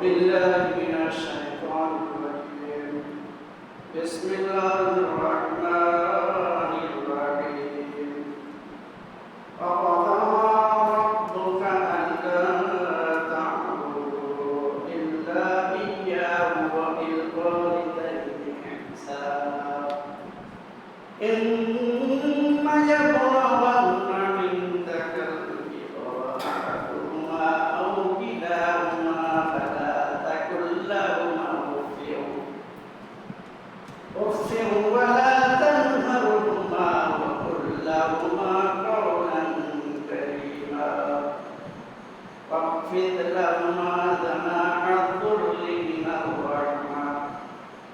بالله من الشيطان الرجيم بسم الله الرحمن الرحيم وقضى ربك ألا تعبدوا إلا إياه وبالوالدين إحسانا إما يبلغن عندك الكبر أحدهما أو كلاهما فلا تقل لهما أف ولا تنهرهما وقل لهما قولا كريما واخفض لهما جناح الذل من الرحمة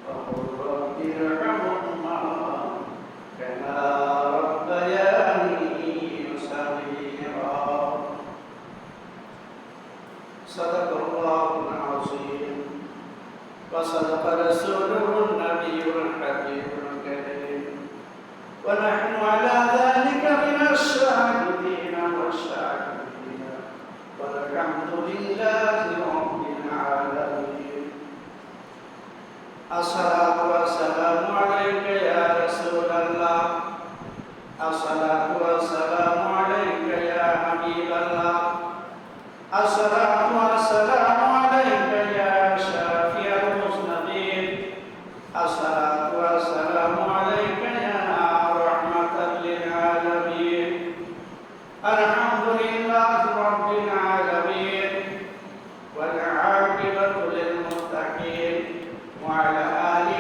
وقل رب ارحمهما كما ربياني صغيرا صدق الله العظيم وصدق رسوله النبي الحبيب الكريم ونحن على ذلك من الشاهدين والشاكرين والحمد لله رب العالمين الصلاة والسلام عليك يا رسول الله الصلاة والسلام عليك يا حبيب الله الصلاة والسلام عليك يا شافي المذنبين الصلاة والسلام عليك يا رحمة للعالمين الحمد لله رب العالمين والعاقبة للمتقين وعلى آله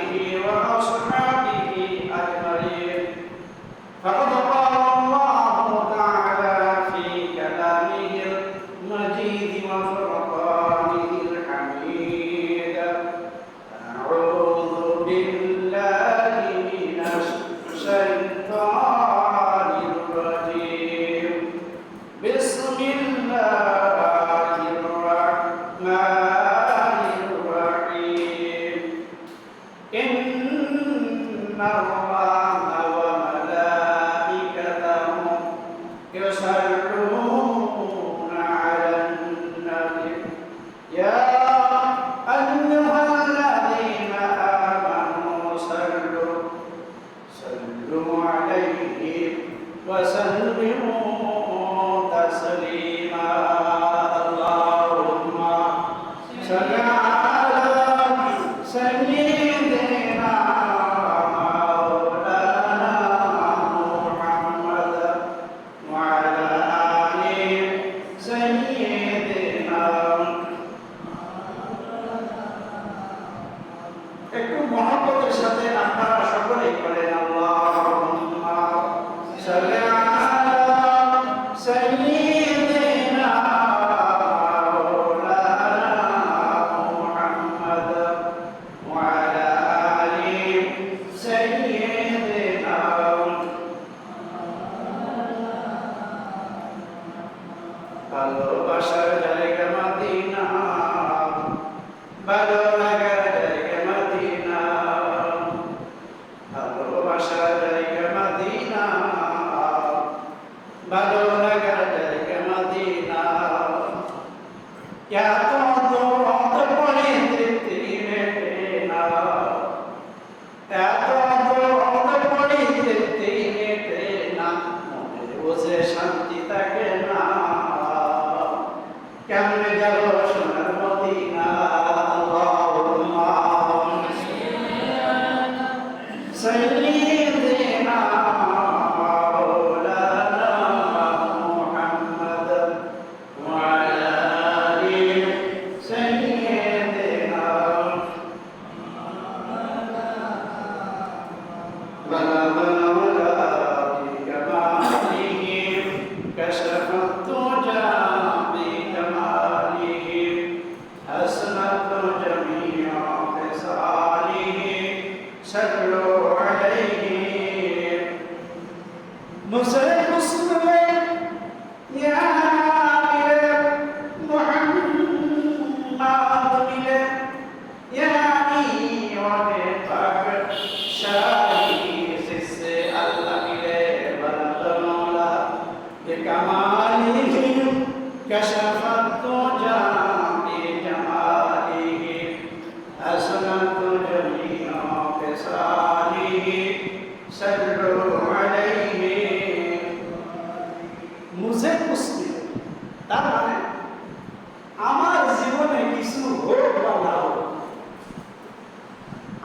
কিছু হোক বা না হোক,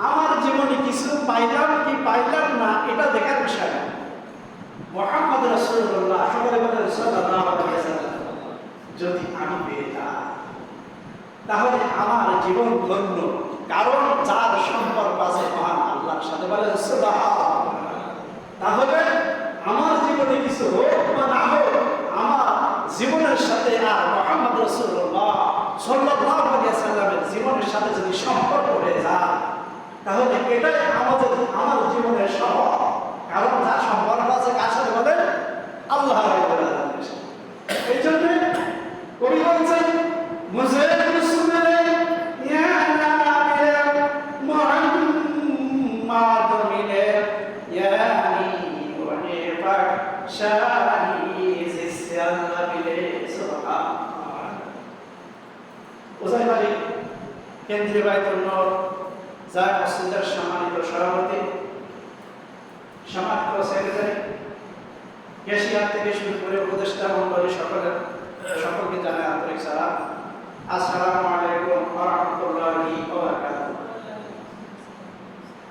আমার জীবনে কিছু পাইলাম কি পাইলাম না এটা দেখার বিষয় না। মুহাম্মদ রাসূলুল্লাহ সাল্লাল্লাহু আলাইহি ওয়াসাল্লাম যদি আমি পেয়ে যাই তাহলে আমার জীবন ধন্য, কারণ যার সম্পর্ক আছে মহান আল্লাহর সাথে, বলে সুবহানাল্লাহ। তাহলে আমার জীবনে কিছু হোক বা না হোক, আমার জীবনের সাথে আর মুহাম্মদ রাসূলুল্লাহ সাল্লাল্লাহু আলাইহি ওয়াসাল্লামের জীবনের সাথে যদি সম্পর্ক হয়ে যায় তাহলে এটাই আমার জীবনের স্বভাব। কারণ যার সম্পর্ক আছে কার সাথে, বলেন আল্লাহ রাব্বুল আলামিনের সাথে। এই জন্য কবি বলছেন, মুঝে মুসলিম ইয়া নাবিয়া মুহাম্মদ মিলে ইয়ানি ওয়ানি পাক শাহি জিসে আল্লাহ মিলে। সুবহানাল্লাহ। উজাইবাড়ি কেন্দ্রীয় বাইতুল নূর জামে মসজিদের সম্মানিত সভাপতি, সম্মানিত সেক্রেটারি, ক্যাশিয়ার থেকে শুরু করে উপদেষ্টা মণ্ডলী সকলকে জানাই আন্তরিক সালাম। আসসালামু আলাইকুম ওয়া রাহমাতুল্লাহি ওয়া বারাকাতুহু।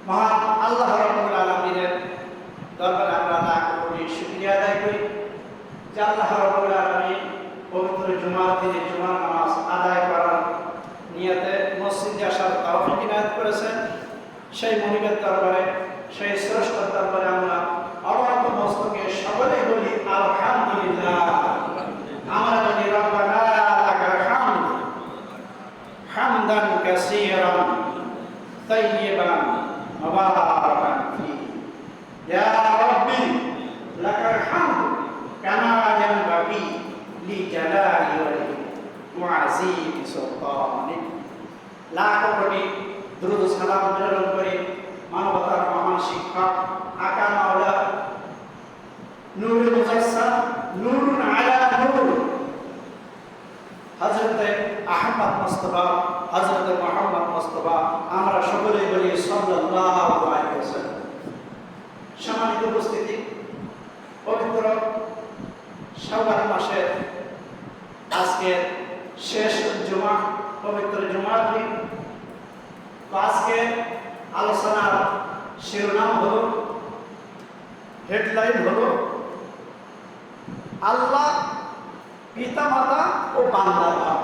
মহান আল্লাহ রাব্বুল আলামিনের দরবারে আমরা লাখ কোটি শুকরিয়া আদায় করি যে আল্লাহ রাব্বুল আলামিন পবিত্র জুমার দিনে জুমার নামাজ আদায় করার নিয়তে মসজিদে আসার তৌফিক ইনায়াত করেছেন। সেই মনিবের দরবারে, সেই শ্রেষ্ঠর দরবারে আমরা অবনত মস্তকে সকলেই বলি আলহামদুলিল্লাহ। আমরা বলি রব্বানা লাকাল হামদ হামদান কাসীরান তাইয়িবান মুবারাকান ফীহি। ইয়া রাব্বি লাকাল হামদ কামা ইয়ানবাগি লিজালালি ওয়া মুআযিমি সুলতানিক। লাখ কোটি দুরূদ সালাম প্রেরণ করে মানবতার মহান শিক্ষক আকা মাওলা নূরে মুজাসসাম নূরুন আলা নূর হযরতে আহমদ মুস্তাফা, হযরতে মুহাম্মদ মুস্তাফা, আমরা সকলেই বলি সাল্লাল্লাহু আলাইহি ওয়াসাল্লাম। সম্মানিত উপস্থিতি, পবিত্র শাওয়াল মাসের আজকের শেষ জুমা, পবিত্র জুমার দিন। তো আজকে আলোচনার শিরোনাম হলো, হেডলাইন হলো আল্লাহ, পিতামাতা ও বান্দার হক।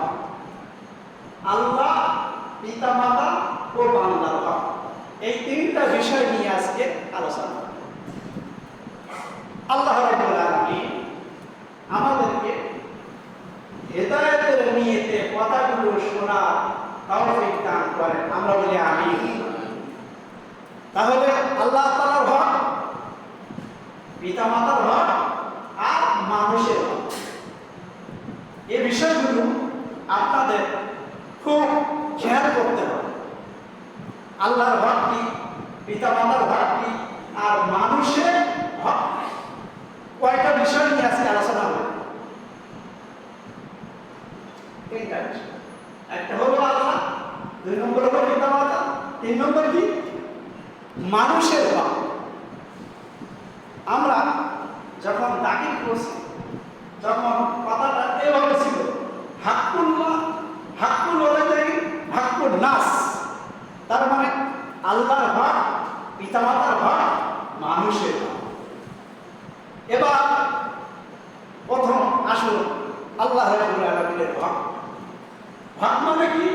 আল্লাহ, পিতামাতা ও বান্দার হক, এই তিনটা বিষয় নিয়ে আজকে আলোচনা। আল্লাহ রাব্বুল আলামিন আমাদেরকে হেদায়েতের নিয়তে কথাগুলো শোনার তৌফিক দান করেন, আমরা বলি আমিন। তাহলে আল্লাহ তাআলার হক, পিতামাতার হক আর মানুষের হক, এই বিষয়গুলো আপনাদের খুব খেয়াল করতে হবে। আল্লাহর হক কি, পিতামাতার হক কি, আর মানুষের হক, কয়টা বিষয় নিয়ে আজকে আলোচনা হবে। তিনটা বিষয়। একটা হলো আল্লাহ, দুই নম্বর হলো পিতামাতা, তিন নম্বর কি মানুষের হক। আমরা যখন দাখিল করছি যখন কথাটা এভাবে ছিল, হাক্কুল্লাহ হাক্কুল ওয়ালিদাইন হাক্কুন নাস, তার মানে আল্লাহর হক, পিতামাতার হক, মানুষের হক। এবার প্রথম আসুন আল্লাহ রাব্বুল আলামিনের হক। হক মানে কি?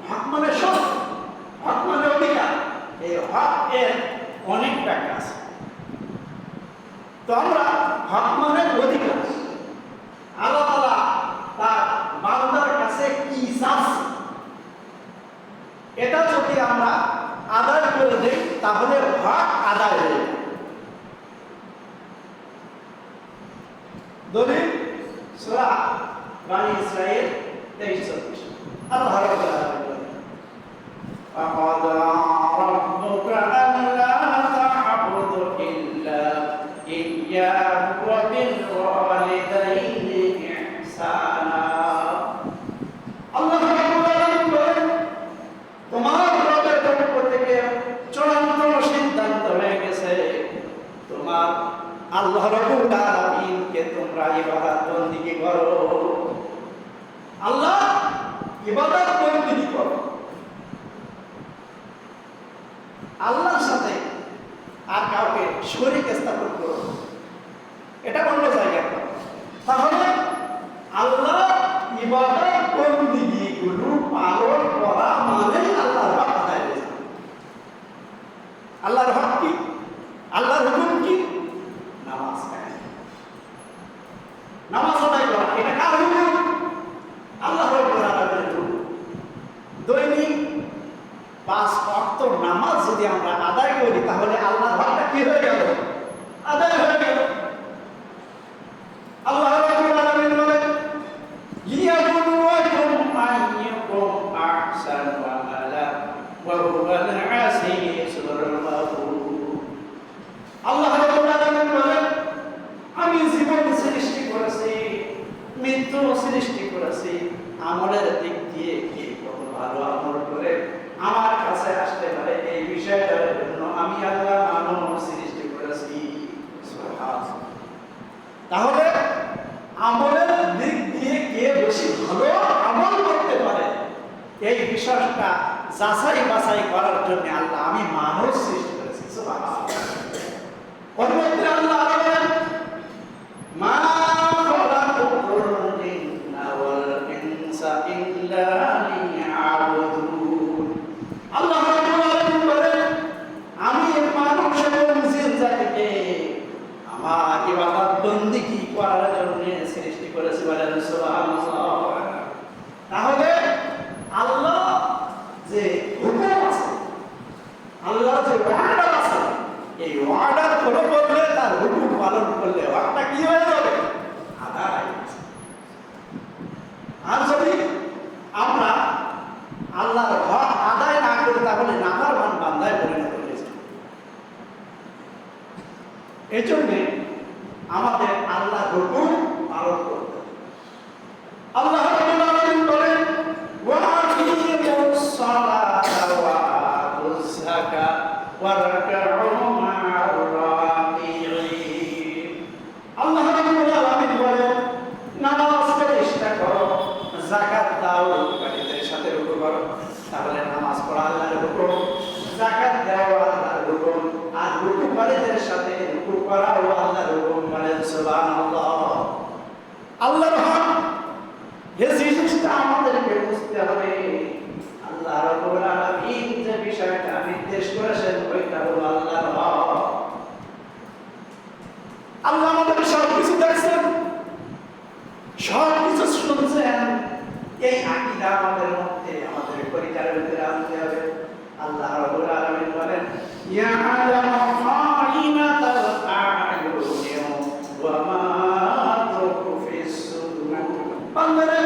হক মানে সব, হক মানে অধিকার। এই হক এর অনেক ব্যাখ্যা আছে। তো আমরা হক মানে অধিকার, আল্লাহ তাআলা তার বান্দার কাছে কি চাচ্ছে এটা যদি আমরা আদায় করে দেই তাহলে হক আদায় হয়ে যাবে। দলিল সূরা বনী ইসরাঈল 23-24। আল্লাহ রাব্বুল আলামিন বলেন, وَقَضَىٰ رَبُّكَ أَلَّا تَعْبُدُوا إِلَّا إِيَّاهُ وَبِالْوَالِدَيْنِ إِحْسَانًا। আল্লাহ রাব্বুল আলামিন বলেন, তোমার রবের পক্ষ থেকে চূড়ান্ত সিদ্ধান্ত হয়ে গেছে, তোমার আল্লাহ রাব্বুল আলামিনকে তোমরা ইবাদত বন্দেগী করো। আল্লাহ 5 ওয়াক্ত নামাজ যদি আমরা আদায় করি তাহলে আল্লাহর হকটা কি হয়ে গেল? আদায় হয়ে গেল। আল্লাহ রাব্বুল আলামিন বলেন লিয়াবলুয়াকুম আইয়ুকুম আহসানু আমালা ওয়া হুয়াল আজিজুল গাফুর। আল্লাহ রাব্বুল আলামিন বলেন আমি জীবন সৃষ্টি করেছি, মৃত্যু সৃষ্টি করেছি, আমলের দিক দিয়ে কে কত ভালো আমল করে আমার কাছে আসতে পারে এই বিষয়টার জন্য আমি আল্লাহ মানব সৃষ্টি করেছি। সুবহানাল্লাহ। তাহলে আমলের দিক দিয়ে কে বেশি ভালো আমল করতে পারে এই বিষয়টা যাচাই বাছাই করার জন্য আল্লাহ আমি মানব সৃষ্টি করেছি। সুবহানাল্লাহ। পরবর্তীতে আল্লাহ বলেন মা খালাকুল জিন্না ওয়াল ইনসা ইল্লা লিয়াবুদুন। আল্লাহ রাব্বুল আলামিন বলেন আমি মানব এবং জিন জাতিকে আমার ইবাদত বندگی করার জন্য সৃষ্টি করেছি। বলেন সুবহানাল্লাহ। তাহলে আল্লাহ যে হুকুম আছে, আল্লাহ যে ওয়াদা আছে, এই ওয়াদার ফলো করলে তার হুকুম পালন করলে ওয়াদা কি হয়ে যাবে? আদায়। আর যদি আমরা আল্লাহর হক আদায় না করি তাহলে নাফরমান বান্দায় পরিণত হয়ে যাবে। এজন্য আমাদের আল্লাহর হুকুম পালন করতে হবে। আল্লাহ রাব্বুল আলামিন বলেন ওয়া আকিমুস সালাতা ওয়া আতুজ যাকাত ওয়া রাকউ মা'আর রাকিঈন। আল্লাহ রাব্বুল আলামিন বলেন নামাজ প্রতিষ্ঠা করো, যাকাত দাও, কারীদের সাথে রুকু করো। তাহলে নামাজ পড়া আল্লাহর হুকুম, যাকাত দেওয়া আল্লাহর হুকুম, আর রুকু কারীদের সাথে রুকু করাও আল্লাহর হুকুম। বলেন সুবহানাল্লাহ। আল্লাহর হক এই জিনিসটা আমাদেরকে বুঝতে হবে। আল্লাহ রাব্বুল আলামিন যে বিষয়টা নির্দেশ করেছেন ওইটা হলো আল্লাহর হক। আল্লাহ আমাদের সব কিছু দেখছেন, সব কিছু শুনছেন। এই আকীদা আমাদের মধ্যে আমাদের পরিকারের ভিতরে আনতে হবে। আল্লাহ রাব্বুল আলামিন বলেন ইয়া'লামু খাইনাতাল আ'য়ুনি ওয়া মা তুখফিস সুদূর। বান্দারে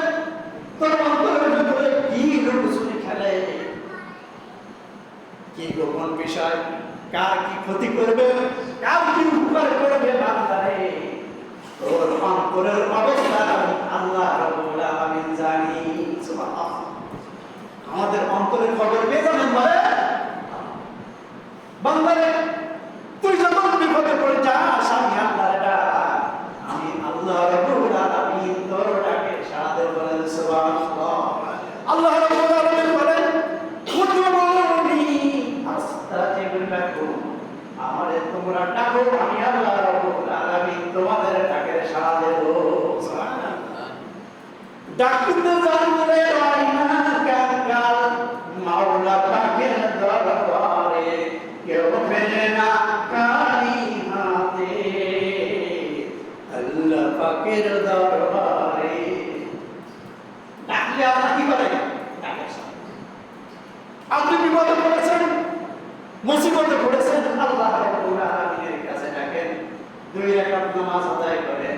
তোর অন্তরের ভিতরে কি লুকোচুরি খেলে, কি গোপন বিষয়, কার কি ক্ষতি করবে, কার কি উপকার করবে, বান্দারে তোর অন্তরের অবস্থা আল্লাহ রাব্বুল আলামিন জানি। সুবহানাল্লাহ। আমাদের অন্তরের খবর কে জানেন? বলে বান্দারে তুই যখন বিপদে পড়ে যাস আমি আল্লাহর ডাক, আমি আল্লাহ রাব্বুল আলামিন তোর ডাকে সাড়া দেব। বলেন সুবহানাল্লাহ। আল্লাহ রাব্বুল আলামিন বলেন উদউনি আস্তাজিব লাকুম। আমারে তোমরা ডাকো, আমি আল্লাহ রাব্বুল আলামিন তোমাদের ডাকে সাড়া দেব। সুবহানাল্লাহ। ডাকতে জানলে রাইনা কাঙ্গাল মাওলা পাকের দরবারে কেউ ফেলে না কালি হাতে। আল্লাহ পাকের দরবারে ডাকলে আল্লাহ কি করে? ডাকে। আপনি বিপদে পড়েছেন, মুসিবতে পড়েছেন, আল্লাহ রাব্বুল আলামিনের কাছে ডাকেন। 2 রাকাত নামাজ আদায় করেন।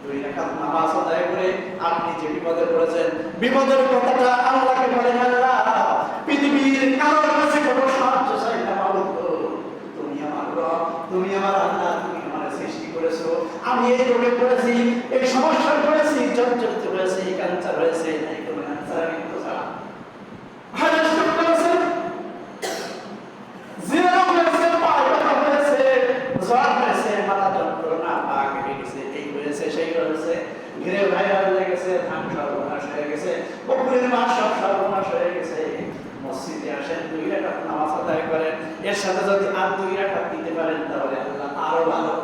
2 রাকাত নামাজ আদায় করে আপনি যে বিপদে পড়েছেন, বিপদের কথাটা আল্লাহকে বলেন আল্লাহ পৃথিবীর কারোর কাছে কোনো সাহায্য চাই না। তুমি আমার রব, তুমি আমার আল্লাহ, তুমি আমার সৃষ্টি করেছো। আমি এই রোগে পড়েছি, এই সমস্যায় পড়েছি, জর্জরিত হয়েছি, ক্যান্সার হয়েছে, নাই কোনো ক্যান্সার আমি তো ছাড়া হাজার করেছে, জিরো হয়েছে, পায়ে ব্যথা হয়েছে, জ্বর হয়েছে, মাথা যন্ত্রণা, পা কেটে গেছে, এই হয়েছে, সেই হয়েছে, ঘিরে ভাইরাল হয়ে গেছে, ধান সর্বনাশ হয়ে গেছে, বকরির মাস সব সর্বনাশ হয়ে গেছে। মসজিদে আসেন, 2 রাকাত নামাজ আদায় করেন, এর সাথে যদি আর 2 রাকাত দিতে পারেন তাহলে আল্লাহ আরো ভালো।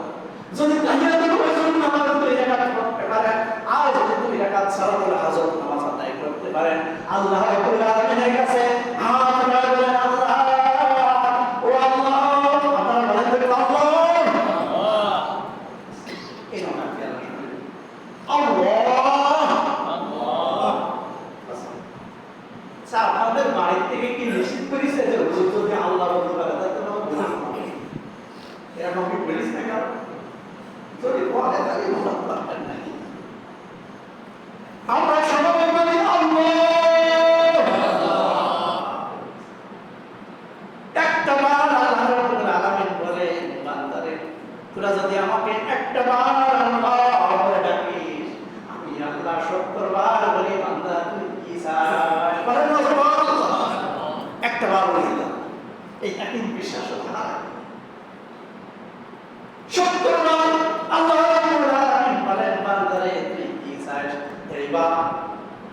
যদি তাহিয়াতুল ওয়াজুদ নামাজ 2 রাকাত পড়তে পারেন, আর যদি 2 রাকাত সালাতুল হাজত নামাজ আদায় করতে পারেন, আল্লাহ রাব্বুল আলামিনের কাছে হাত বাড়াবেন। আল্লাহ ও আল্লাহ, আপনারা বলেন তো আল্লাহ এই নামটা কি? আল্লাহ আল্লাহ আমাদের বাড়ি থেকে কি নিশ্চিত করিস যে হুজুর যদি আল্লাহ বলতে পারে তাহলে তো গুনাহ হবে। এরকম কি বলিস না কেন? যদি বলে তাহলে গুনাহ করবেন না। আমরা সবাই বলি একটা বার আল্লাহ রাব্বুল আলামিন বলে বান্দারে তোরা যদি আমাকে একটা বার আল্লাহ বলে ডাকিস আমি আল্লাহ 70 বার বলি বান্দা তুই কি চাস বলেন না সুবহানাল্লাহ। একটা বার বলি এই একই বিশ্বাস না 70 বার আল্লাহ রাব্বুল আলামিন বলেন বান্দারে তুই কি চাস। এইবার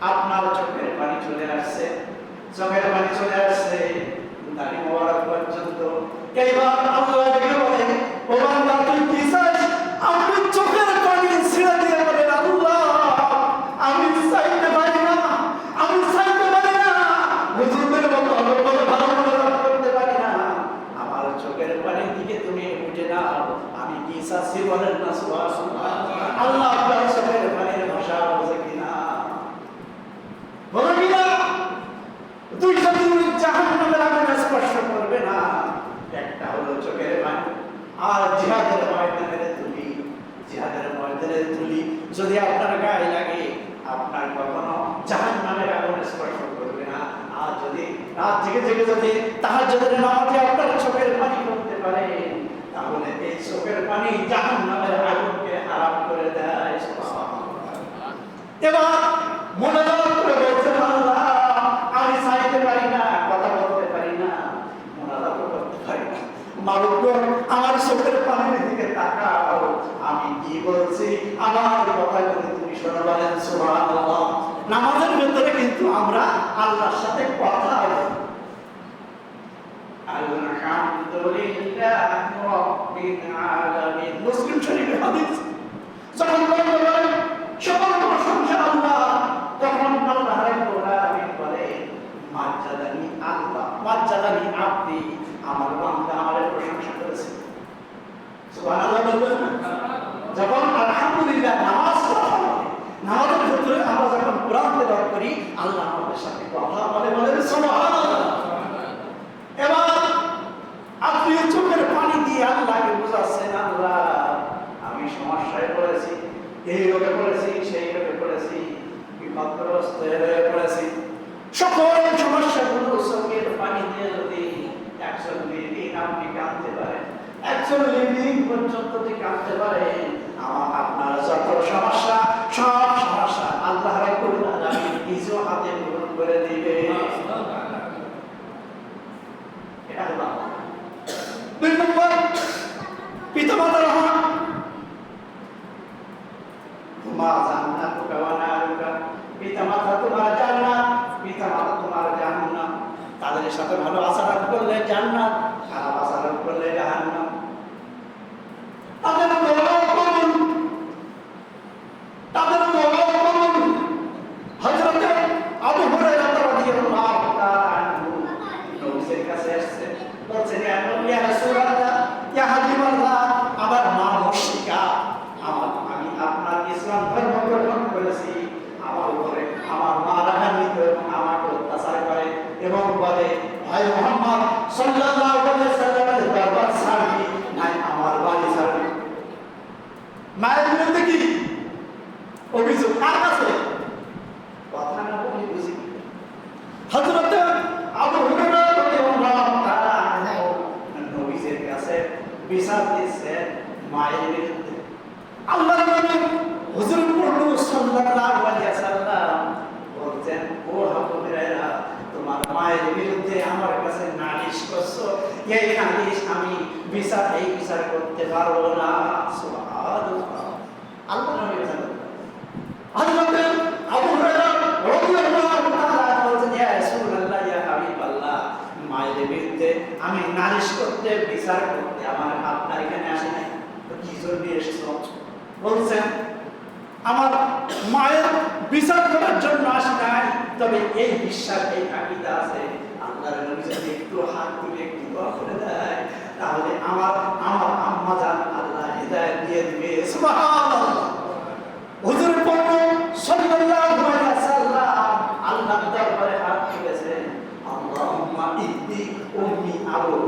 আপনার চোখের পানি চলে আসছে, চোখের পানি চলে আসছে দাড়ি মোবারক পর্যন্ত। এইবার আল্লাহ ডেকে বলে ও বান্দা তুই কি চাস। আপনি চোখের পানি ছেড়ে দিয়ে বলেন আল্লাহ আমি চাইতে পারি না, আমি চাইতে পারি না, হুজুরের মতো ভালো করতে পারি না, আমার চোখের পানির দিকে তুমি উঠে নাও, আমি কি চাচ্ছি বলেন না সুবহানাল্লাহ। আল্লাহ আপনার চোখের পানির ভাষা বোঝে কিনা বলেন কিনা। দুই শত্রু জাহান্নামের আগুনে স্পর্শ করবে না, একটা হলো চোখের পানি আর জিহাদের ময়দানের তুলি। জিহাদের ময়দানের তুলি যদি আপনার গায়ে লাগে আপনার কখনো জাহান্নামের আগুনে স্পর্শ করবে না। আর যদি রাত জেগে জেগে যদি তাহাজ্জুদের নামাজে আপনার চোখের পানি করতে পারে তাহলে এই চোখের পানি জাহান্নামের আগুনকে হারাম করে দেয়। এবার মনোযোগ করে বলছেন আল্লাহ আমি চাইতে পারি না, কথা বলতে পারি না, মোনাজাত করতে পারি না, মালিক আমার চোখের পানির দিকে তাকাও, আমি কি বলছি আমার কথাগুলো তুমি শোনো বলেন সুবহানাল্লাহ। নামাজের ভিতরে কিন্তু আমরা আল্লাহর সাথে কথা বলি আলহামদুলিল্লাহ রাব্বিল আলামিন। মুসলিম শরীফের হাদিস যখন বলেন সকল প্রশংসা আল্লাহ তখন আল্লাহ রাব্বুল আলামিন বলেন মাজ্জাদানি আল্লাহ মাজ্জাদানি আব্দি, আমার বান্দা আমারে প্রশংসা করেছে। সুবহানাল্লাহ বলবেন। যখন আলহামদুলিল্লাহ নামাজ পড়া হয় নামাজের ভিতরে আমরা যখন কোরআন তেলাওয়াত করি আল্লাহ আমাদের সাথে কথা বলে বলেন সুবহানাল্লাহ। এবার আপনি চোখের পানি দিয়ে আল্লাহকে বোঝাচ্ছেন আল্লাহ আমি সমস্যায় পড়েছি, এই রোগে পড়েছি, সেই রোগে পড়েছি, বিপদগ্রস্ত হয়ে পড়েছি, সকল সমস্যাগুলো চোখের পানি দিয়ে যদি 140 দিন আপনি কাঁদতে পারেন, 140 দিন পর্যন্ত যদি কাঁদতে পারেন আমার আপনার যত সমস্যা সব সমস্যা আল্লাহ রাব্বুল আলামিন নিজ হাতে পূরণ করে দিবে। এটা হলো দুই নম্বর পিতামাতার হক। তোমার জান্নাত ওয়া নারুকা, পিতামাতা তোমার জান্নাত, পিতামাতা তোমার জাহান্নাম। তাদের সাথে ভালো আচরণ করলে জান্নাত, খারাপ আচরণ করলে জাহান্নাম। তাদের দোয়া কবুল, তাদের দোয়া কবুল। হযরত আবু হুরায়রা রাদিয়াল্লাহু তাআলা আনহু নবীর কাছে আসছেন, বলছেন ইয়া রাসূলুল্লাহ ইয়া হাবিবাল্লাহ আমার মা মুশরিকা, আমি আপনার ইসলাম ধর্ম গ্রহণ করেছি, আমার উপরে আমার মা রাগান্বিত এবং আমাকে অত্যাচার করে এবং বলে ভাই মুহাম্মদ সাল্লাল্লাহু আলাইহি ওয়াসাল্লামের দরবার ছাড়বি নাই আমার বাড়ি ছাড়বি। মায়ের বিরুদ্ধে কি অভিযোগ কার কাছে? কথা না বলি বুঝি। হযরত আবু হুরায়রা রাদিয়াল্লাহু তাআলা আনহু নবীর কাছে বিচার দিচ্ছেন মায়ের বিরুদ্ধে। আল্লাহর নবী হুজুর সাল্লাল্লাহু আলাইহি ওয়াসাল্লাম বলতেন ও আবু হুরায়রা তোমার মায়ের বিরুদ্ধে আমার কাছে নালিশ করছো, এই নালিশ আমি এই বিচার করতে পারবো না। সুবহানাল্লাহ। আল্লাহর নবী বলেন হযরত আবু হুরায়রা রাদিয়াল্লাহু তাআলা বলছেন ইয়া রাসূলুল্লাহ ইয়া হাবিবাল্লাহ মায়ের বিরুদ্ধে আমি নালিশ করতে বিচার করতে আমার আপনার এখানে আসি নাই, তো কি জন্য এসেছো? বলছেন আমার মায়ের বিচার করার জন্য আসি নাই, তবে এই বিশ্বাস এই আকীদা আছে আল্লাহর নবী যদি একটু হাত তুলে একটু দোয়া করে দেয় তাহলে আমার আম্মা জান আল্লাহ হিদায়াত দিয়ে দিবে। সুবহানাল্লাহ। হুজুর সাল্লাল্লাহু আলাইহি ওয়াসাল্লাম আল্লাহর দরবারে হাত তুলেছে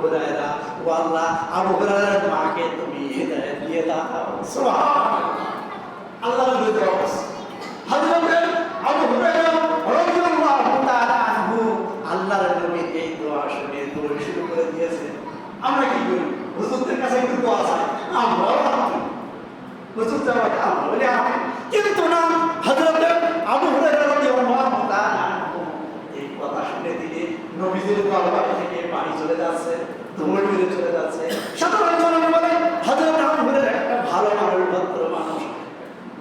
হুরায়রা, ও আল্লাহ আবু হুরায়রার মাকে তুমি হিদায়াত দিয়ে দাও। সুবহানাল্লাহ। আল্লাহর দোয়া করছে হযরত আবু হুরায়রা রাদিয়াল্লাহু তাআলা আনহু আল্লাহর নবীর এই দোয়া শুনে দৌড় শুরু করে দিয়েছে। আমরা কি করি? হুজুরদের কাছে একটু দোয়া চাই, আমরাও হুজুর চাওয়াটা আমরা বলি আমি, কিন্তু না, হযরত আবু হুরায়রা রাদিয়াল্লাহু তাআলা আনহু এই কথা শুনে দিলে নবীজির দরবার থেকে পানি চলে যাচ্ছে, দৌড় মেরে চলে যাচ্ছে। সাধারণ মানুষ বলে হযরত আবু হুরায়রা একটা ভালো মানুষ, ভদ্র মানুষ,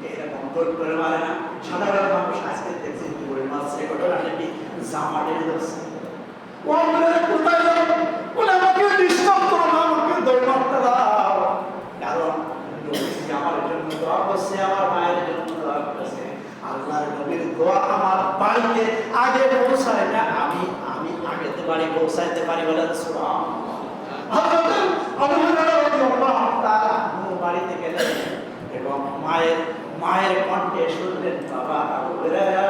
এরকম দৌড় করে মারে না। সাধারণ মানুষ আজকে দেখছি দৌড় মারছে, ঘটনাটা কি জামা টেনে ধরছে। ও আমাদের কোথায় যাও, বলে আমাকে ডিস্টার্ব করো না, আমাকে দৌড় মারতে দাও। কারণ নবীজি আমার জন্য দোয়া করছে, আমার মায়ের জন্য দোয়া করছে। আল্লাহর নবীর দোয়া আমার বাড়িতে আগে পৌঁছায় না, আমি আগে তো বাড়ি পৌঁছাইতে পারি বলেন সুবহানাল্লাহ। হযরত আবু হুরায়রা রাদিয়াল্লাহু তাআলা বাড়িতে গেলেন এবং মায়ের কণ্ঠে শুনলেন, বাবা আবু হুরায়রা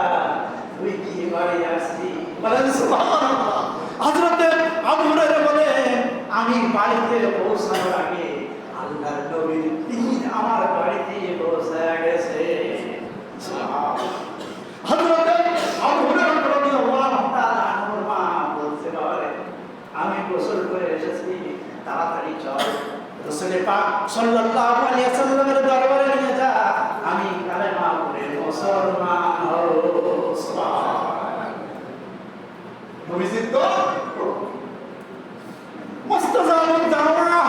তুই কি বাড়ি আসছি বলেন সুবহানাল্লাহ। হযরত আবু হুরায়রা বলেন, আমি বাড়িতে পৌঁছানোর আগে আল্লাহর নবীর দিন আমার বাড়িতে পৌঁছায় গেছে। সুবহানাল্লাহ। হযরত আবু হুরায়রা রাদিয়াল্লাহু তাআলা আনহুর মা বলছে, বাবারে আমি গোসল করে এসেছি, তাড়াতাড়ি চল রাসূল পাক সাল্লাল্লাহু আলাইহি ওয়াসাল্লামের দরবারে নিয়ে যা, আমি কালেমা পড়ে মুসলমান হব। সুবহানাল্লাহ। নবীজি তো মুস্তাজাবুদ দাওয়া,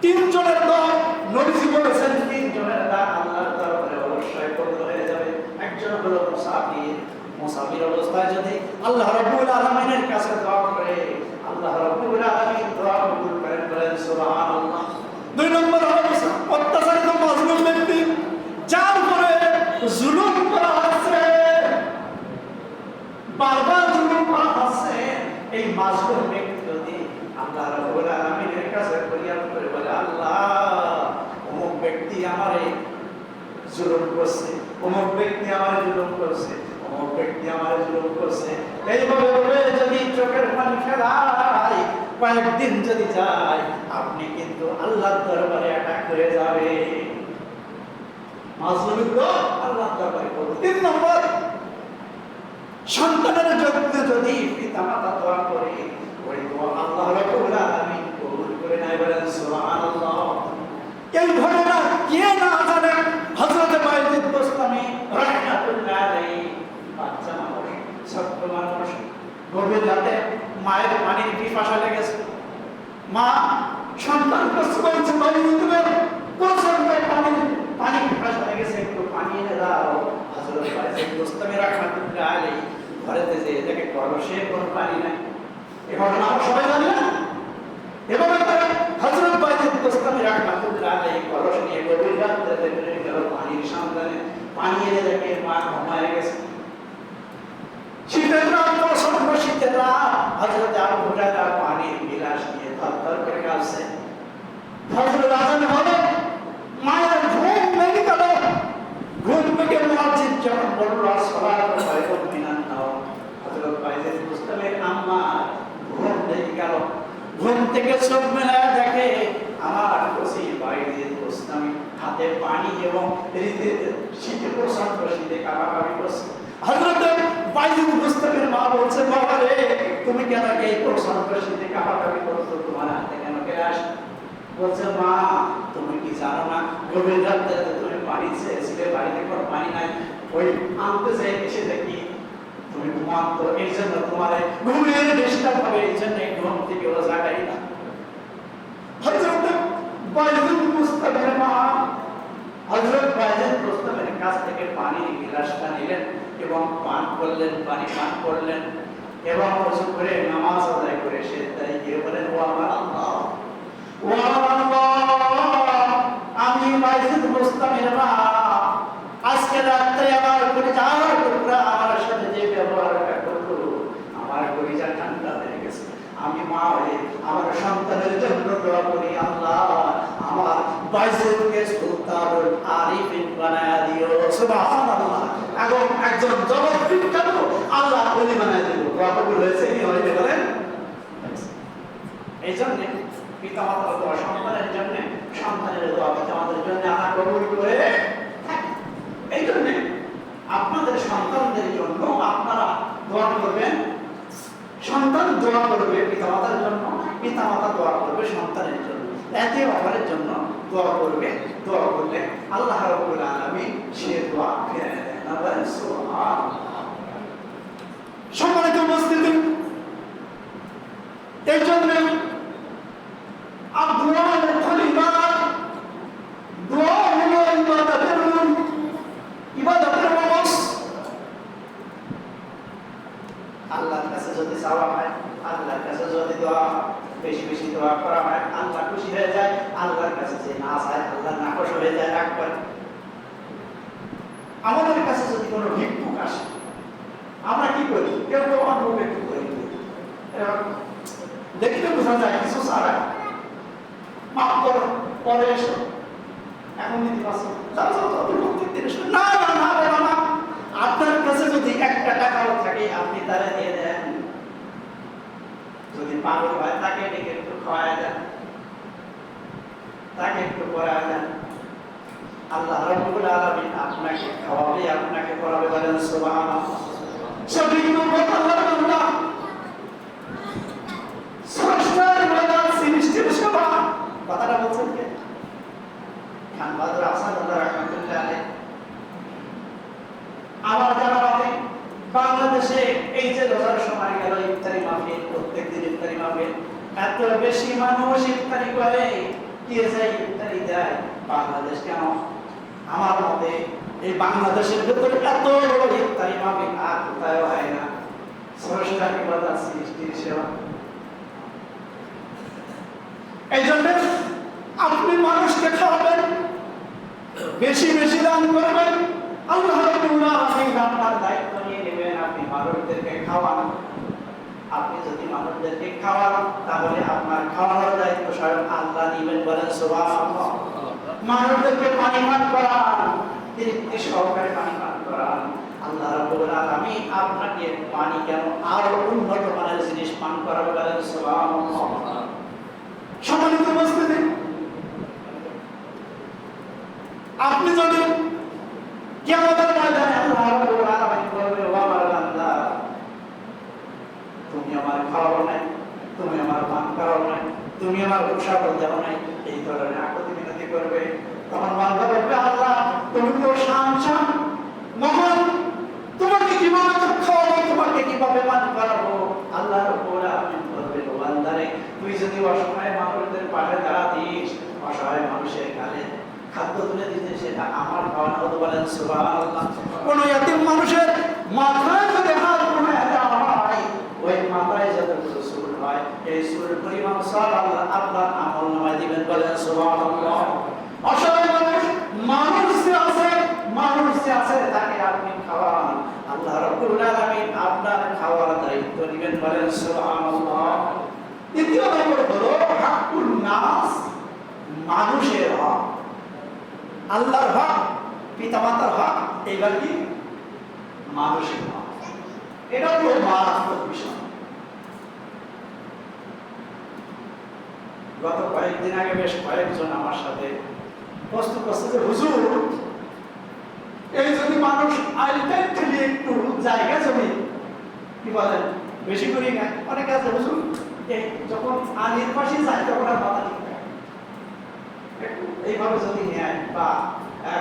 তিনজনের দল নবীজি বলেছেন, তিনজনের দল আল্লাহর দরবারে অবশ্যই কবুল হয়ে যাবে। একজন হলো মুসাফির অবস্থায় যদি আল্লাহ রাব্বুল আলামিনের কাছে দোয়া করে, আল্লাহ রাব্বুল আলামিন দোয়া কবুল করেন বলেন সুবহানাল্লাহ। দুই নম্বর হলো অত্যাচারিত মাজলুম ব্যক্তি, যার উপরে জুলুম করা হচ্ছে, বারবার জুলুম করা হচ্ছে, এই মাজলুম ব্যক্তি যদি আল্লাহ রাব্বুল আলামিনের কাছে ফরিয়াদ করে বলে, আল্লাহ অমুক ব্যক্তি আমারে জুলুম করছে, অমুক ব্যক্তি আমারে জুলুম করছে, অমুক ব্যক্তি আমারে জুলুম করছে, এইভাবে বলে যদি চোখের পানি ফেলায়, কয়েকদিন যদি যায়, আপনি কিন্তু আল্লাহর দরবারে অ্যাটাক হয়ে যাবে। মাজলুম তো আল্লাহর দরবারে করবে। তিন নম্বর, সন্তানের জন্য যদি পিতামাতা দোয়া করে, ওই দোয়া আল্লাহ রাব্বুল আলামিন কবুল করে নেয় বলেন সুবহানাল্লাহ। এই ঘটনা কে না জানে? হযরত বাইজিদ বুস্তামি রাহমাতুল্লাহ আলাইহি, বাচ্চা মানুষ, ছোট্ট মানুষ, গভীর রাতে মায়ের পানির পিপাসা লেগেছে, মা সন্তান কষ্ট করছে, বাইজিদের প্রচন্ড পানি পিপাসা লেগেছে, একটু পানি এনে দাও। হযরত বাইজিদ বুস্তামি রাহমাতুল্লাহ আলাইহি ঘরেতে যে দেখে কলসে কোনো পানি নাই। এই ঘটনা আমরা সবাই জানি না? এভাবে তারা হযরত বাইজিদ বুস্তামি রাহমাতুল্লাহ আলাইহি কলস নিয়ে গভীর রাতে বেরিয়ে গেল পানির সন্ধানে। পানি এনে দেখে মা ঘুমায় গেছে। শীতের রাত, প্রচন্ড শীতের রাত, হযরত আবু হুরায়রা পানির গিলাস নিয়ে থরথর করে কাঁপছে। ফজরের আযান হলো, মায়ের ঘুম ভেঙে গেল। ঘুম থেকে মুয়াজ্জিন যখন বলল আসসালাতু খায়রুম মিনান নাওম, হযরত বাইজিদ বুস্তামির আম্মা ঘুম ভেঙে গেল। ঘুম থেকে চোখ মেলায় দেখে আমার কচি বাইজিদ বুস্তামি হাতে পানি এবং শীতে প্রচন্ড শীতে কাঁপাকাঁপি করছে। হযরত বাইজিদ বুস্তামির মা বলছে, বাবা রে তুমি কেন এই প্রচন্ড শীতে কাঁপাকাঁপি করছো, তোমার হাতে কেন গ্যাস? বলছে, মা তুমি কি জানো না, গভীর রাতে তুমি পানি চেয়েছিলে, বাড়িতে কোনো পানি নাই, ওই আনতে যাই এসে দেখি তুমি ঘুমান্ত, এই জন্য তোমার ঘুমের ডিস্টার্ব হবে, এই জন্য ঘুম থেকে ও জাগাই না। হযরত বাইজিদ বুস্তামির মা হযরত বাইজিদ বুস্তামির কাছ থেকে পানির গিলাসটা নিলেন এবং পান করলেন, পানি পান করলেন এবং ওযু করে নামাজ আদায় করে সে তাই গিয়ে বলেন, ও আমার আল্লাহ, ও আমার আল্লাহ, আমি বাইজিদ বুস্তামির মা, আজকে রাতে আমার কলিজার টুকরা আমার সাথে যে ব্যবহারটা করলো, আমার কলিজা ঠান্ডা হয়ে গেছে। আমি মা হয়ে আমার সন্তানের জন্য দোয়া করি, আল্লাহ আমার বাইজিদকে সুলতানুল আরিফিন বানায়া দিও। সুবহানাল্লাহ। এখন একজন জগৎ বিখ্যাত আল্লাহ ওলি বানায়া দিও। দোয়া কবুল হয়েছে কি হয়নি বলেন? এই জন্য পিতা মাতার দোয়া সন্তানের জন্য, সন্তানের দোয়া পিতা মাতার জন্য আল্লাহ কবুল করে থাকে। এই জন্য আপনাদের সন্তানদের জন্য আপনারা দোয়া করবেন। সন্তান দোয়া করবে পিতা মাতার জন্য, পিতা মাতা দোয়া করবে সন্তানের জন্য, একে অপরের জন্য দোয়া করবে। দোয়া করলে আল্লাহ রাব্বুল আলামিন সে দোয়া ফিরিয়ে দেন। বলেন সুবহানাল্লাহ। সম্মানিত উপস্থিতি, এই জন্য দোয়া হলো ইবাদত। দোয়া হলো ইবাদতের মূল, ইবাদতের মগজ। আল্লাহর কাছে যদি চাওয়া হয়, আল্লাহর কাছে যদি দোয়া বেশি বেশি দোয়া করা হয়, আল্লাহ খুশি হয়ে যায়। আল্লাহর কাছে যে না চায়, আল্লাহ নাখোশ হয়ে যায়, রাগ করে। আমাদের কাছে যদি কোনো ভিক্ষুক আসে, আমরা কি করি? কেউ কেউ অনুভব একটু করি, দেখতে বোঝা যায় কিছু ছাড়া মাফ করো, পরে এসো, এখন দিতে পারছো না না না বলো না। আপনার কাছে যদি 1 টাকাও থাকে আপনি তারা দিয়ে দেন। যদি পাগল হয় তাকে ডেকে একটু খাওয়ায় দেন, তাকে একটু পড়ায় দেন। আল্লাহ রাব্বুল আলামিন আপনাকে খাওয়াবে, আপনাকে পড়াবে। বলেন সুবহানাল্লাহ। সঠিক কথা আল্লাহর বান্দা, স্রষ্টার ইবাদত, সৃষ্টির সেবা। কথাটা বলছেন কে? খান বাহাদুর আহসান আল্লাহ রাহমাতুল্লাহ আলাইহি। আমার জানা মতে বাংলাদেশে এই যে রোজার সময় গেল ইফতারি মাহফিল, প্রত্যেকদিন ইফতারি মাহফিল, এত বেশি মানুষ ইফতারি করে, কে যায় ইফতারি দেয়? বাংলাদেশ কেন? আমার মতে এই বাংলাদেশের ভেতরে এত বড় ইফতারি মাহফিল আর কোথাও হয় না। স্রষ্টার ইবাদত, সৃষ্টির সেবা। এই জন্য আপনি মানুষকে খাওয়াবেন, বেশি বেশি দান করবেন। আল্লাহ রাব্বুল আলামিন আপনার দায়িত্ব নিয়ে নেবেন, আপনি মানুষদেরকে খাওয়ান। আপনি যদি মানুষদেরকে খাওয়ান তাহলে আপনার খাওয়ানোর দায়িত্ব স্বয়ং আল্লাহ নেবেন। বলেন সুবহানাল্লাহ। মানুষদেরকে পানি পান করান, তৃপ্তি সহকারে পানি পান করান। আল্লাহ রাব্বুল আলামিন আপনাকে পানি কেন আরো উন্নত মানের জিনিস পান করাবে। বলেন সুবহানাল্লাহ। সম্মানিত উপস্থিতি, আপনি যদি কিয়ামতের ময়দানে আল্লাহ রাব্বুল আলামিন বলবে, ও আমার বান্দা, তুমি আমার খাওয়াও নাই, তুমি আমার পান করাও নাই, তুমি আমার পোশাক দাও নাই, এই ধরনের আকুতি মিনতি করবে। তখন বান্দা বলবে, আল্লাহ তুমি তো শান মহান, তোমাকে কিভাবে খাওয়াবো, তোমাকে কিভাবে পান করাবো? আল্লাহ রাব্বুল আলামিন বলবে, ও বান্দারে, তুই যদি অসহায় মানুষদের পাশে দাঁড়াতিস, অসহায় মানুষের গালে খাদ্য তুলে দিতে, সেটা আমার খাওয়ানো হতো। বলেন সুবহানাল্লাহ। কোন ইয়াতিম মানুষের মাথায় যদি হাত বুলায় দেওয়া হয়, ওই মাথায় যতটুকু চুল হয়, এই চুলের পরিমাণ সব আল্লাহ আপনার আমলনামায় দিবেন। বলেন সুবহানাল্লাহ। অসহায় মানুষ যে আছে তাকে আপনি খাওয়ান, আল্লাহ রাব্বুল আলামিন আপনার খাওয়ার দায়িত্ব নেবেন। বলেন সুবহানাল্লাহ। দ্বিতীয় নম্বর হলো হাক্কুন নাস, মানুষের হক। আল্লাহর হক, পিতামাতার হক, এইবার কি মানুষের হক। এটা তো মারাত্মক বিষয়। গত কয়েকদিন আগে বেশ কয়েকজন আমার সাথে প্রশ্ন করছে যে হুজুর, এই যদি মানুষ আইলটাইম খেলে একটু জায়গা জমি কি বলেন বেশি করি না, অনেক আছে হুজুর, যখন আলির পাশে যায় তখন আর মাথা ঠিক থাকে, এইভাবে যদি নেয় বা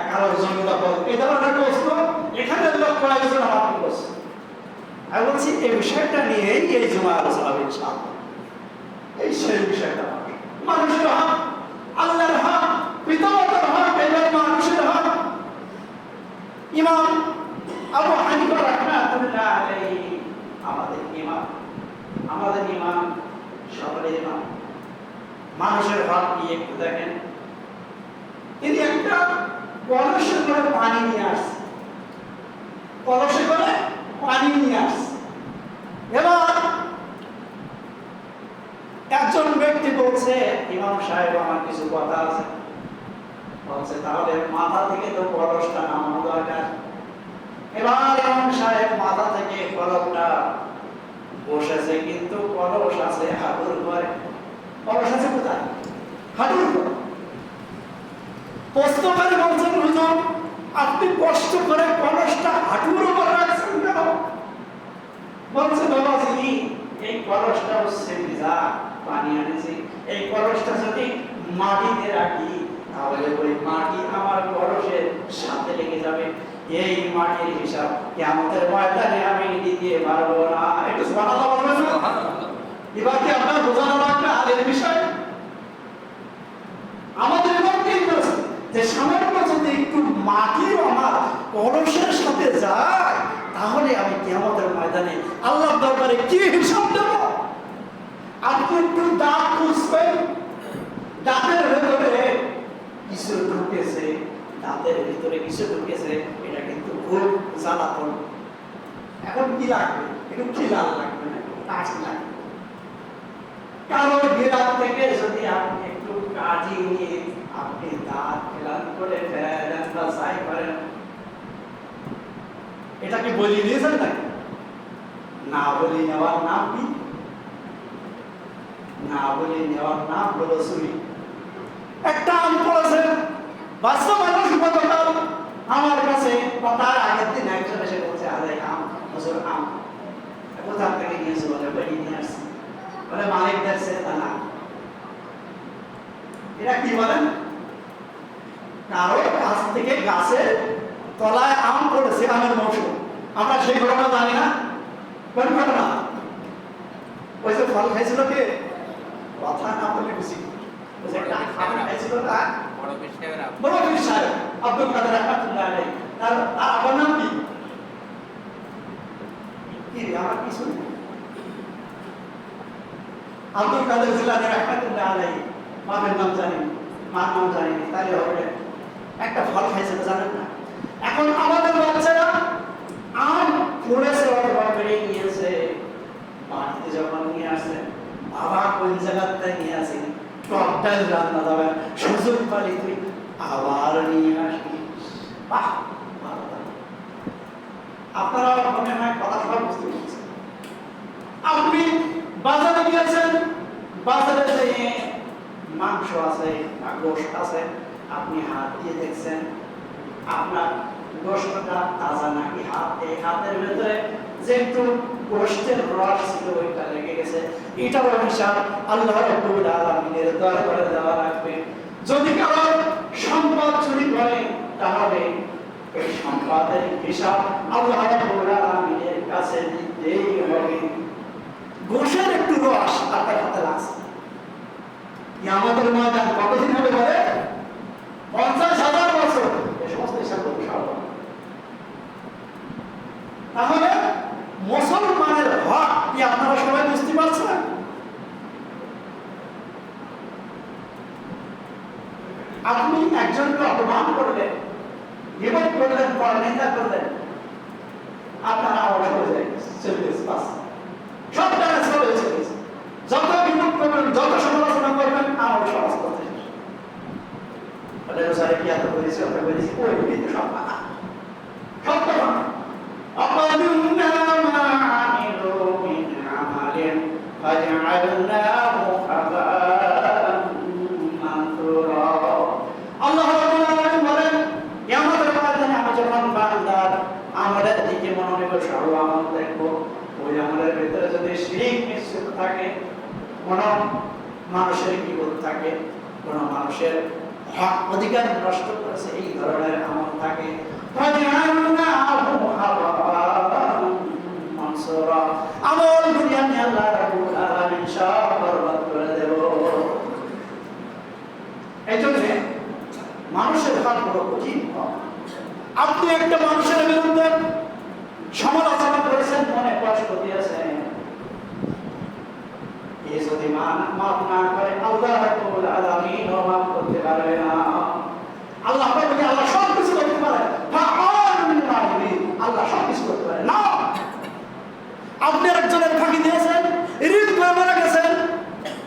কারোর জমি দখল, এই ধরনের প্রশ্ন এখানে লোক কয়েকজন আমার করছে। আমি বলছি এই বিষয়টা নিয়েই এই জমা আলোচনা হবে ইনশাআল্লাহ। এই সেই বিষয়টা মানুষের হক, আল্লাহর হক, পিতামাতার হক, এবার মানুষের হক। ইমাম আবু হানিফা রাহমাতুল্লাহ আলাইহি আমাদের ইমাম সকলের ইমাম, মানুষের হক কি একটু দেখেন। তিনি একটা কলসে করে পানি নিয়ে আসছে, কলসে করে পানি নিয়ে আসছে। এবার একজন ব্যক্তি বলছে, ইমাম সাহেব আমার কিছু কথা আছে। বলছে তাহলে মাথা থেকে তো কলসটা নামানো দরকার। এবার ইমাম সাহেব মাথা থেকে কলসটা বসেছে, কিন্তু কলস আছে হাঁটুর ঘরে। কলস আছে কোথায়? হাঁটুর উপর। প্রশ্নকারী বলছেন, হুজুর আপনি কষ্ট করে কলসটা হাঁটুর উপর রাখছেন কেন? বলছে, বাবাজি এই কলসটা হচ্ছে ভিজা পানি আনেছি, এই কলসটা যদি মাটিতে রাখি তাহলে ওই মাটি আমার কলসের সাথে লেগে যাবে, এই মাটির হিসাব কিয়ামতের ময়দানে আমি দিতে পারবো না। একটু সুবহানাল্লাহ বলবেন না? এবার কি আপনার বোঝানো লাগবে আলের বিষয়? আমাদের এবার কি বলছে যে সামান্য যদি একটু মাটিও আমার কলসের সাথে যায় তাহলে আমি কিয়ামতের ময়দানে আল্লাহর দরবারে কি হিসাব দেব? আপনি একটু দাঁত খুঁজবেন, দাঁতের ভেতরে কিছু ঢুকেছে, দাঁতের ভিতরে কিছু ঢুকেছে, এটা কিন্তু খুব জ্বালাতন। এখন কি লাগবে? একটু খিলাল লাগবে না, কাজ লাগবে। কারো বিরাট থেকে যদি আপনি একটু কাজি নিয়ে আপনি দাঁত খেলান করে ফেলেন বা সাই করেন, এটাকে বলি নিয়েছেন নাকি? না বলি নেওয়ার নাম কি? না বলি নেওয়ার নাম হলো চুরি। একটা আম পড়েছেন, বাস্তব মানুষ গতকাল আমার কাছে তার আগের দিন একজন এসে বলছে, আরে আম হুজুর আম কোথা থেকে নিয়েছে? বলে বাড়ি নিয়ে আসছি। বলে মালিক দেখছে তা না। এটা কি বলেন? কারো কাছ থেকে গাছের তলায় আম পড়েছে, আমের মৌসুম, আমরা সেই ঘটনা জানি না। কোন ঘটনা? ওই যে ফল খাইছিল কে? কথা না বলে বুঝি বড় পীর সাহেব আব্দুল কাদের রাহমাতুল্লাহ আলাইহি। তার আবার নাম কি? কি আমার কিছু আব্দুল কাদের জিলানী রাহমাতুল্লাহ আলাইহি। বাবার নাম জানি, মার নাম জানি, তাই হবে একটা ফল খাইছে জানেন না। এখন আমাদের বাচ্চারা আম পড়েছে, অথবা বেড়ে নিয়েছে, বাড়িতে যখন নিয়ে আসে বাবা কোন জায়গাতে নিয়ে আসে টকটাল রান্না যাবে, সুযোগ পালি তুই আবার নিয়ে আসিস। বাহ, আপনারা মনে হয় কথা সব বুঝতে পারছেন। আপনি বাজারে গিয়েছেন, বাজারে যেয়ে মাংস আছে বা গোশত আছে, আপনি হাত দিয়ে দেখছেন আপনার গোশতটা তাজা নাকি হাত, এই হাতের ভেতরে যে একটু গোশতের রস ছিল ওইটা লেগে গেছে, এটার হিসাব আল্লাহ রাব্বুল আলামিনের দরবারে দেওয়া লাগবে। যদি কারো সম্পদ চুরি করে তাহলে এই সম্পদের হিসাব আল্লাহ রাব্বুল আলামিনের কাছে দিতেই হবে। গোশের একটু রস আপনার হাতে লাগছে, কিয়ামতের ময়দান কতদিন হবে বলে? 50,000 বছর। এই সমস্ত হিসাব করতে হবে। তাহলে মুসলমানের হক কি আপনারা সবাই বুঝতে পারছেন? আপনি একজনকে অপমান করলেন, গীবত করলেন, পরনিন্দা করলেন, আপনার আওয়াজ হয়ে যায়, চলে গেছে, বাস সব টাকা চলে গেছে। যত বিমুখ করবেন, যত সমালোচনা করবেন, আমার সমাজ করতে রোজারে কি এত করেছি, অত করেছি, ওই কিন্তু সব মানা সব কথা। আমাদের দিকে মনোনিবেশ সর্ব আমল দেখবো, ওই আমলের ভিতরে যদি শিরক মিশ্রিত থাকে, কোন মানুষের বিপদ থাকে, কোন মানুষের হক অধিকার নষ্ট করেছে, এই ধরনের আমল থাকে, আমল দুনিয়াতে আল্লাহ রাব্বুল আলামিন সব বরবাদ করে দেব। এই জন্য মানুষের হক বড় কঠিন। আপনি একটা মানুষের বিরুদ্ধে সমালোচনা করেছেন, মনে কষ্ট দিয়েছেন, এ যদি মাফ না করে আল্লাহ রাব্বুল আলামিন মাফ করতে পারবে না। আল্লাহ বলে আল্লাহ সব কিছু করতে পারে, আল্লাহ সব কিছু করতে পারে না। আপনি একজনের ফাঁকি দিয়েছেন, ঋণ করে মারা গেছেন,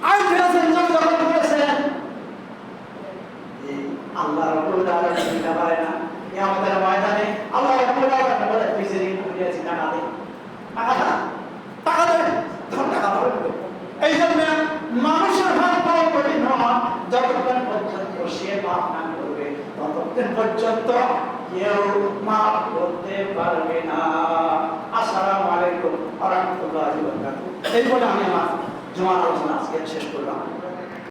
আইন ফেলেছেন, জমি করেছেন, আল্লাহ রাব্বুল আলামিন দিতে পারে না। কিয়ামতের ময়দানে আল্লাহ রাব্বুল আলামিন বলে, তুই যে ঋণ করেছিস টাকা দে, টাকা দে, তখন টাকা পাবে। এই জন্য মানুষের হক যতক্ষণ পর্যন্ত সে মাফ না করবে ততক্ষণ পর্যন্ত কেউ মাফ করতে পারবে না। আসসালামু আলাইকুম ওয়া রাহমাতুল্লাহি ওয়া বারাকাতুহু। এই বলে আমি আমার জুমার আলোচনা আজকে শেষ করলাম।